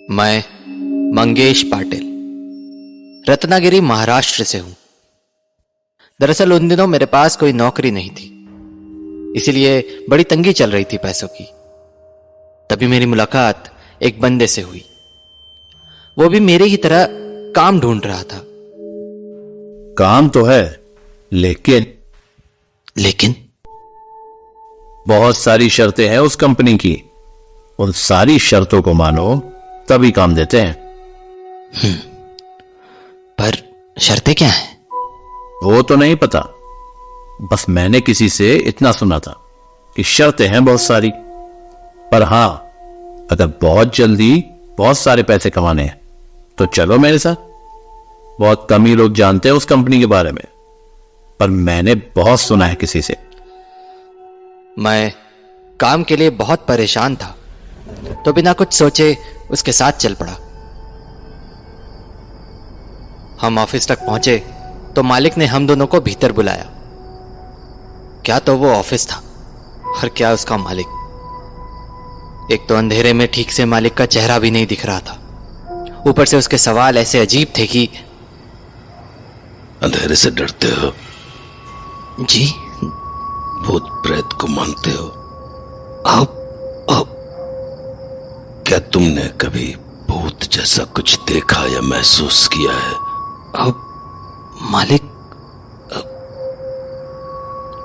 मैं मंगेश पाटिल रत्नागिरी महाराष्ट्र से हूं। दरअसल उन दिनों मेरे पास कोई नौकरी नहीं थी, इसीलिए बड़ी तंगी चल रही थी पैसों की। तभी मेरी मुलाकात एक बंदे से हुई। वो भी मेरे ही तरह काम ढूंढ रहा था। काम तो है, लेकिन बहुत सारी शर्तें हैं उस कंपनी की। उन सारी शर्तों को मानो तभी काम देते हैं। पर शर्तें क्या हैं? वो तो नहीं पता, बस मैंने किसी से इतना सुना था कि शर्तें हैं बहुत सारी। पर हां, अगर बहुत जल्दी बहुत सारे पैसे कमाने हैं तो चलो मेरे साथ। बहुत कम ही लोग जानते हैं उस कंपनी के बारे में, पर मैंने बहुत सुना है किसी से। मैं काम के लिए बहुत परेशान था, तो बिना कुछ सोचे उसके साथ चल पड़ा। हम ऑफिस तक पहुंचे तो मालिक ने हम दोनों को भीतर बुलाया। क्या तो वो ऑफिस था और क्या उसका मालिक। एक तो अंधेरे में ठीक से मालिक का चेहरा भी नहीं दिख रहा था, ऊपर से उसके सवाल ऐसे अजीब थे कि अंधेरे से डरते हो? जी। भूत प्रेत को मानते हो? अब क्या तुमने कभी भूत जैसा कुछ देखा या महसूस किया है? अब मालिक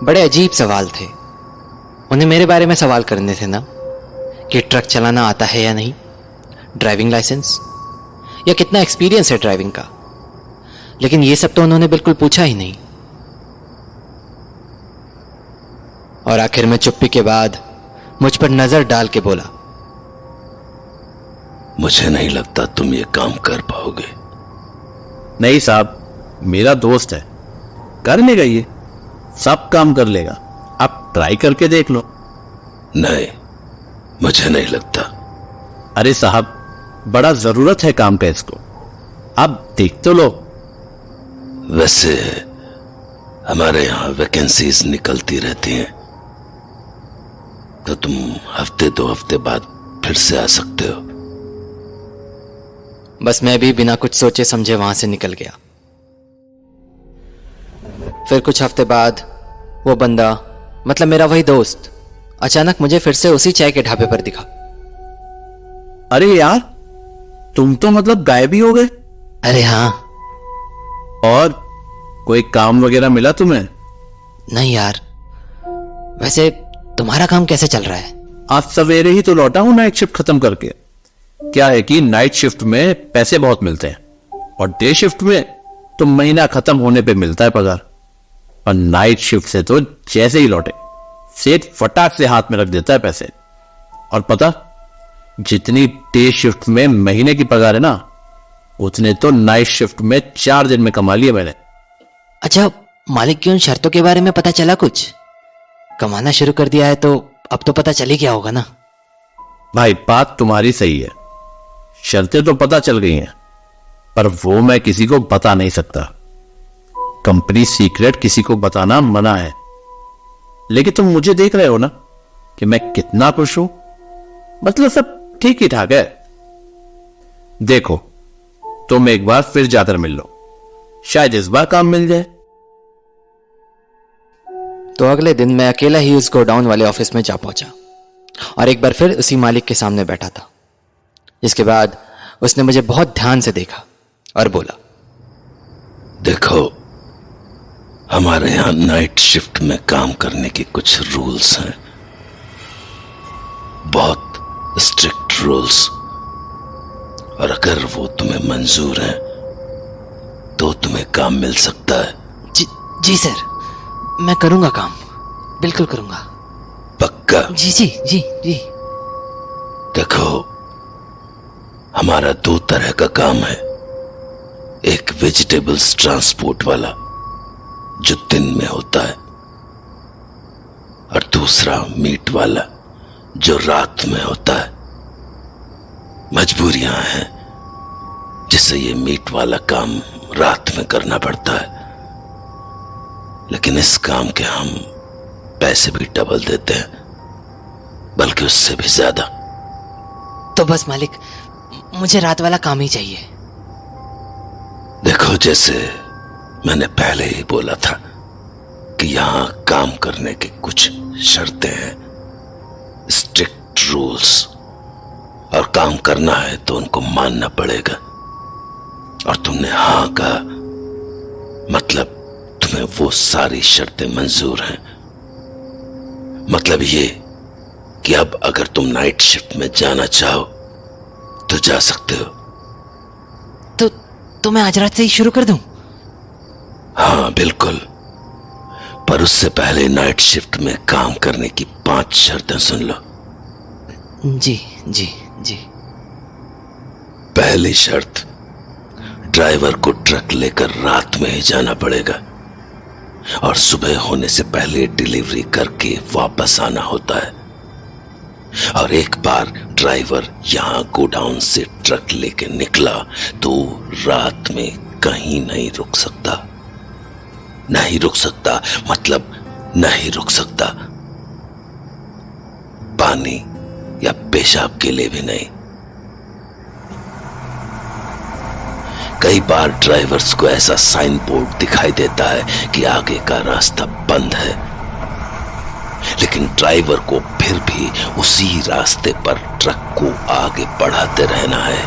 बड़े अजीब सवाल थे। उन्हें मेरे बारे में सवाल करने थे ना, कि ट्रक चलाना आता है या नहीं, ड्राइविंग लाइसेंस, या कितना एक्सपीरियंस है ड्राइविंग का। लेकिन ये सब तो उन्होंने बिल्कुल पूछा ही नहीं। और आखिर में चुप्पी के बाद मुझ पर नजर डाल के बोला, मुझे नहीं लगता तुम ये काम कर पाओगे। नहीं साहब, मेरा दोस्त है, कर लेगा, ये सब काम कर लेगा। आप ट्राई करके देख लो। नहीं, मुझे नहीं लगता। अरे साहब, बड़ा जरूरत है काम का इसको, आप देख तो लो। वैसे हमारे यहां वैकेंसीज निकलती रहती हैं, तो तुम हफ्ते 2 हफ्ते बाद फिर से आ सकते हो। बस मैं भी बिना कुछ सोचे समझे वहां से निकल गया। फिर कुछ हफ्ते बाद वो बंदा, मतलब मेरा वही दोस्त, अचानक मुझे फिर से उसी चाय के ढाबे पर दिखा। अरे यार, तुम तो मतलब गायब ही हो गए। अरे हाँ। और कोई काम वगैरह मिला तुम्हें? नहीं यार, वैसे तुम्हारा काम कैसे चल रहा है? आज सवेरे ही तो लौटा हूं नाइट शिफ्ट खत्म करके। क्या है कि नाइट शिफ्ट में पैसे बहुत मिलते हैं और डे शिफ्ट में तो महीना खत्म होने पे मिलता है पगार। और नाइट शिफ्ट से तो जैसे ही लौटे सेठ फटाक से हाथ में रख देता है पैसे। और पता, जितनी डे शिफ्ट में महीने की पगार है ना, उतने तो नाइट शिफ्ट में 4 दिन में कमा लिया मैंने। अच्छा, मालिक की उन शर्तों के बारे में पता चला कुछ? कमाना शुरू कर दिया है तो अब तो पता चल ही गया होगा ना। भाई, बात तुम्हारी सही है, शर्तें तो पता चल गई हैं, पर वो मैं किसी को बता नहीं सकता। कंपनी सीक्रेट किसी को बताना मना है। लेकिन तुम मुझे देख रहे हो ना कि मैं कितना खुश हूं। मतलब सब ठीक ही ठाक है। देखो, तुम एक बार फिर जाकर मिल लो, शायद इस बार काम मिल जाए। तो अगले दिन मैं अकेला ही उस गोडाउन वाले ऑफिस में जा पहुंचा और एक बार फिर उसी मालिक के सामने बैठा था। जिसके बाद उसने मुझे बहुत ध्यान से देखा और बोला, देखो, हमारे यहां नाइट शिफ्ट में काम करने के कुछ रूल्स हैं, बहुत स्ट्रिक्ट रूल्स। और अगर वो तुम्हें मंजूर हैं तो तुम्हें काम मिल सकता है। जी सर, मैं करूंगा काम, बिल्कुल करूंगा। पक्का? जी जी जी जी। देखो, हमारा 2 तरह का काम है। एक वेजिटेबल्स ट्रांसपोर्ट वाला जो दिन में होता है, और दूसरा मीट वाला जो रात में होता है। मजबूरियां हैं जिससे ये मीट वाला काम रात में करना पड़ता है, लेकिन इस काम के हम पैसे भी डबल देते हैं, बल्कि उससे भी ज्यादा। तो बस मालिक, मुझे रात वाला काम ही चाहिए। देखो, जैसे मैंने पहले ही बोला था कि यहां काम करने की कुछ शर्तें हैं, स्ट्रिक्ट रूल्स, और काम करना है तो उनको मानना पड़ेगा। और तुमने हाँ कहा, मतलब तुम्हें वो सारी शर्तें मंजूर हैं। मतलब ये कि अब अगर तुम नाइट शिफ्ट में जाना चाहो तो जा सकते हो। तो मैं आज रात से ही शुरू कर दूं? हाँ बिल्कुल, पर उससे पहले नाइट शिफ्ट में काम करने की 5 शर्तें सुन लो। जी जी जी। पहली शर्त, ड्राइवर को ट्रक लेकर रात में ही जाना पड़ेगा और सुबह होने से पहले डिलीवरी करके वापस आना होता है। और एक बार ड्राइवर यहां गोडाउन से ट्रक लेके निकला तो रात में कहीं नहीं रुक सकता। नहीं रुक सकता मतलब नहीं रुक सकता। पानी या पेशाब के लिए भी नहीं। कई बार ड्राइवर्स को ऐसा साइन बोर्ड दिखाई देता है कि आगे का रास्ता बंद है, लेकिन ड्राइवर को फिर भी उसी रास्ते पर ट्रक को आगे बढ़ाते रहना है।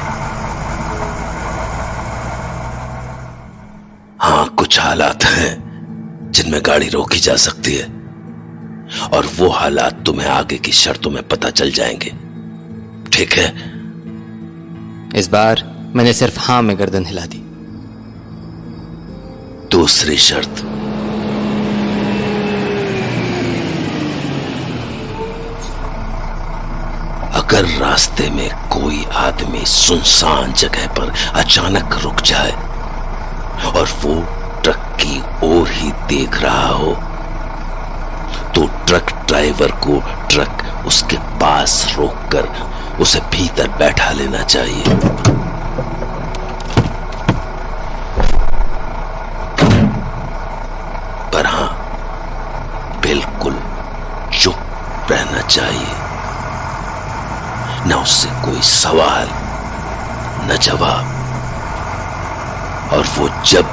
हाँ, कुछ हालात हैं जिनमें गाड़ी रोकी जा सकती है और वो हालात तुम्हें आगे की शर्तों में पता चल जाएंगे। ठीक है? इस बार मैंने सिर्फ हाँ में गर्दन हिला दी। दूसरी शर्त, अगर रास्ते में कोई आदमी सुनसान जगह पर अचानक रुक जाए और वो ट्रक की ओर ही देख रहा हो तो ट्रक ड्राइवर को ट्रक उसके पास रोककर उसे भीतर बैठा लेना चाहिए। पर हां, बिल्कुल चुप रहना चाहिए। न उससे कोई सवाल न जवाब। और वो जब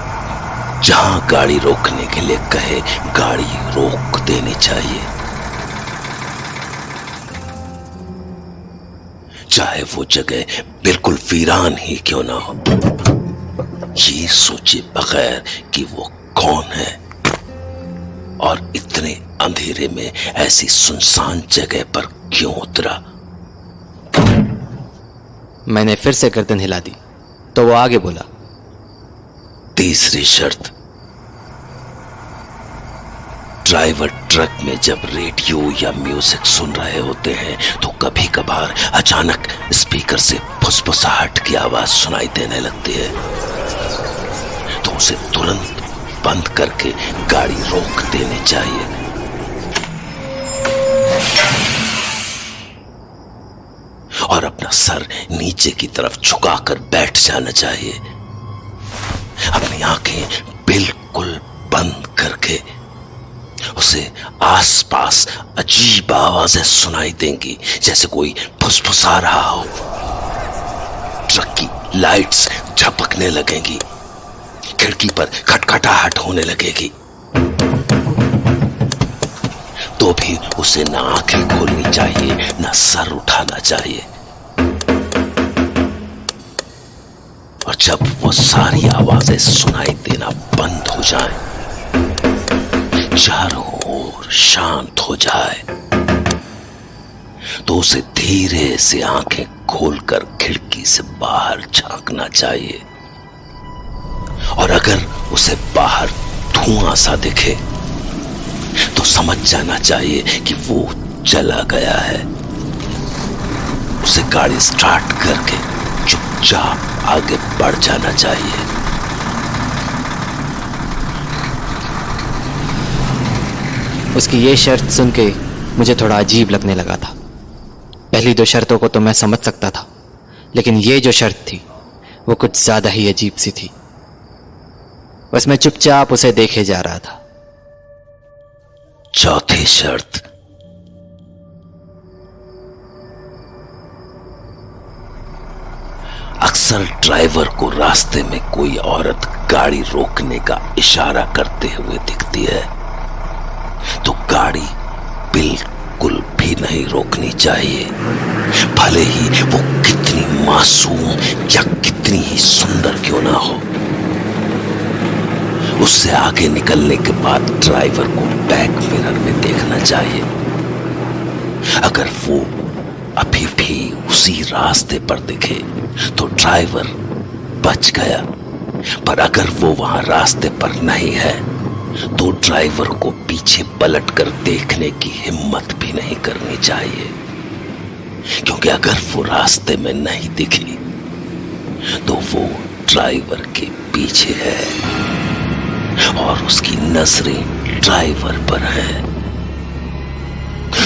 जहां गाड़ी रोकने के लिए कहे गाड़ी रोक देनी चाहिए, चाहे वो जगह बिल्कुल वीरान ही क्यों ना हो। ये सोचे बगैर कि वो कौन है और इतने अंधेरे में ऐसी सुनसान जगह पर क्यों उतरा। मैंने फिर से गर्दन हिला दी तो वो आगे बोला। तीसरी शर्त, ड्राइवर ट्रक में जब रेडियो या म्यूजिक सुन रहे होते हैं तो कभी कभार अचानक स्पीकर से फुसफुसाहट की आवाज सुनाई देने लगती है, तो उसे तुरंत बंद करके गाड़ी रोक देनी चाहिए। और अपना सर नीचे की तरफ झुकाकर बैठ जाना चाहिए। अपनी आंखें बिल्कुल बंद करके उसे आसपास अजीब आवाजें सुनाई देंगी, जैसे कोई फुसफुसा रहा हो। ट्रक की लाइट्स झपकने लगेंगी, खिड़की पर खटखटाहट होने लगेगी, तो भी उसे ना आंखें खोलनी चाहिए ना सर उठाना चाहिए। और जब वो सारी आवाजें सुनाई देना बंद हो जाए, चारों ओर शांत हो जाए, तो उसे धीरे से आंखें खोलकर खिड़की से बाहर झांकना चाहिए। और अगर उसे बाहर धुआं सा दिखे तो समझ जाना चाहिए कि वो चला गया है। उसे गाड़ी स्टार्ट करके चुपचाप आगे बढ़ जाना चाहिए। उसकी ये शर्त सुन के मुझे थोड़ा अजीब लगने लगा था। पहली 2 शर्तों को तो मैं समझ सकता था, लेकिन ये जो शर्त थी वो कुछ ज्यादा ही अजीब सी थी। बस मैं चुपचाप उसे देखे जा रहा था। चौथी शर्त, अक्सर ड्राइवर को रास्ते में कोई औरत गाड़ी रोकने का इशारा करते हुए दिखती है, तो गाड़ी बिल्कुल भी नहीं रोकनी चाहिए, भले ही वो कितनी मासूम या कितनी ही सुंदर क्यों ना हो। उससे आगे निकलने के बाद ड्राइवर को बैक मिरर में देखना चाहिए। अगर वो अभी भी उसी रास्ते पर दिखे तो ड्राइवर बच गया, पर अगर वो वहां रास्ते पर नहीं है तो ड्राइवर को पीछे पलटकर देखने की हिम्मत भी नहीं करनी चाहिए, क्योंकि अगर वो रास्ते में नहीं दिखी तो वो ड्राइवर के पीछे है और उसकी नजरें ड्राइवर पर है।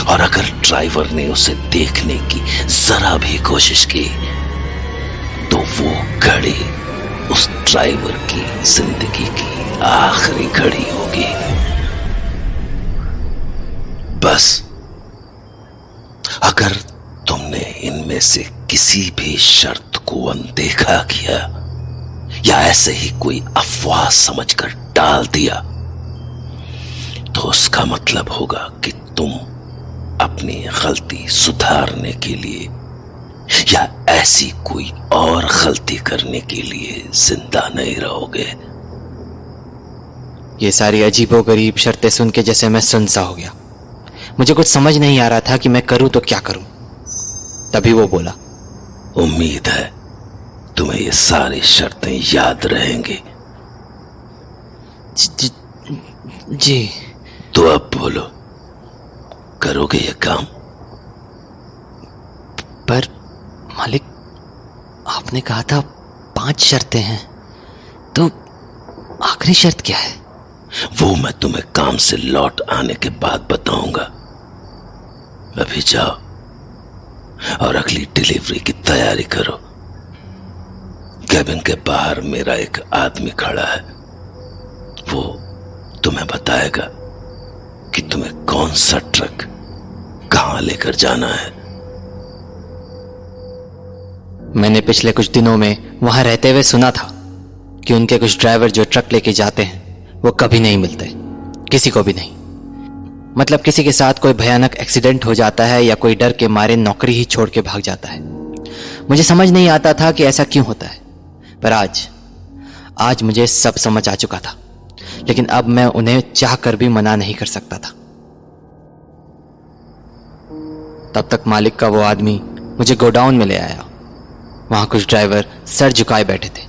और अगर ड्राइवर ने उसे देखने की जरा भी कोशिश की तो वो घड़ी उस ड्राइवर की जिंदगी की आखिरी घड़ी होगी। बस अगर तुमने इनमें से किसी भी शर्त को अनदेखा किया या ऐसे ही कोई अफवाह समझकर टाल दिया तो उसका मतलब होगा कि तुम अपनी गलती सुधारने के लिए या ऐसी कोई और गलती करने के लिए जिंदा नहीं रहोगे। ये सारी अजीबोगरीब शर्तें सुन के जैसे मैं सुनसा हो गया। मुझे कुछ समझ नहीं आ रहा था कि मैं करूं तो क्या करूं। तभी वो बोला, उम्मीद है तुम्हें ये सारी शर्तें याद रहेंगी। जी। तो अब बोलो, करोगे ये काम? पर मालिक, आपने कहा था 5 शर्तें हैं, तो आखिरी शर्त क्या है? वो मैं तुम्हें काम से लौट आने के बाद बताऊंगा। अभी जाओ और अगली डिलीवरी की तैयारी करो। कैबिन के बाहर मेरा एक आदमी खड़ा है, वो तुम्हें बताएगा कि तुम्हें कौन सा ट्रक कहां लेकर जाना है। मैंने पिछले कुछ दिनों में वहां रहते हुए सुना था कि उनके कुछ ड्राइवर जो ट्रक लेके जाते हैं वो कभी नहीं मिलते, किसी को भी नहीं। मतलब किसी के साथ कोई भयानक एक्सीडेंट हो जाता है या कोई डर के मारे नौकरी ही छोड़ के भाग जाता है। मुझे समझ नहीं आता था कि ऐसा क्यों होता है, पर आज मुझे सब समझ आ चुका था। लेकिन अब मैं उन्हें चाह कर भी मना नहीं कर सकता था। तब तक मालिक का वो आदमी मुझे गोडाउन में ले आया। वहां कुछ ड्राइवर सर झुकाए बैठे थे,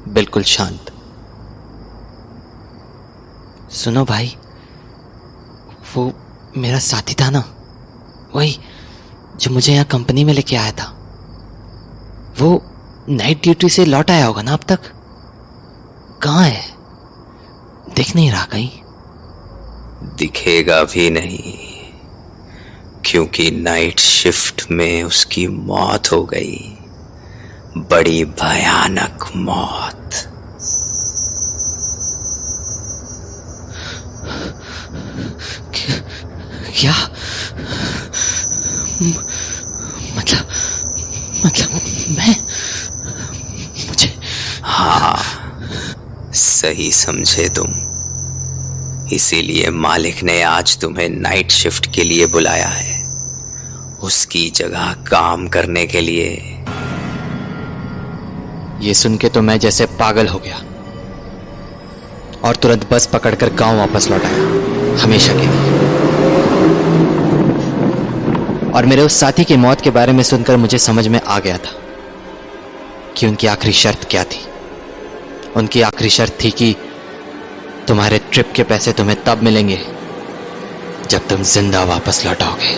बिल्कुल शांत। सुनो भाई, वो मेरा साथी था ना, वही जो मुझे यहाँ कंपनी में लेके आया था, वो नाइट ड्यूटी से लौट आया होगा ना अब तक? कहाँ है? दिख नहीं रहा कहीं। दिखेगा भी नहीं, क्योंकि नाइट शिफ्ट में उसकी मौत हो गई, बड़ी भयानक मौत। क्या? मतलब मैं, मुझे? हाँ, सही समझे तुम। इसीलिए मालिक ने आज तुम्हें नाइट शिफ्ट के लिए बुलाया है, उसकी जगह काम करने के लिए। ये सुन के तो मैं जैसे पागल हो गया और तुरंत बस पकड़कर गांव वापस लौट आया, हमेशा के लिए। और मेरे उस साथी की मौत के बारे में सुनकर मुझे समझ में आ गया था कि उनकी आखिरी शर्त क्या थी। उनकी आखिरी शर्त थी कि तुम्हारे ट्रिप के पैसे तुम्हें तब मिलेंगे जब तुम जिंदा वापस लौटोगे।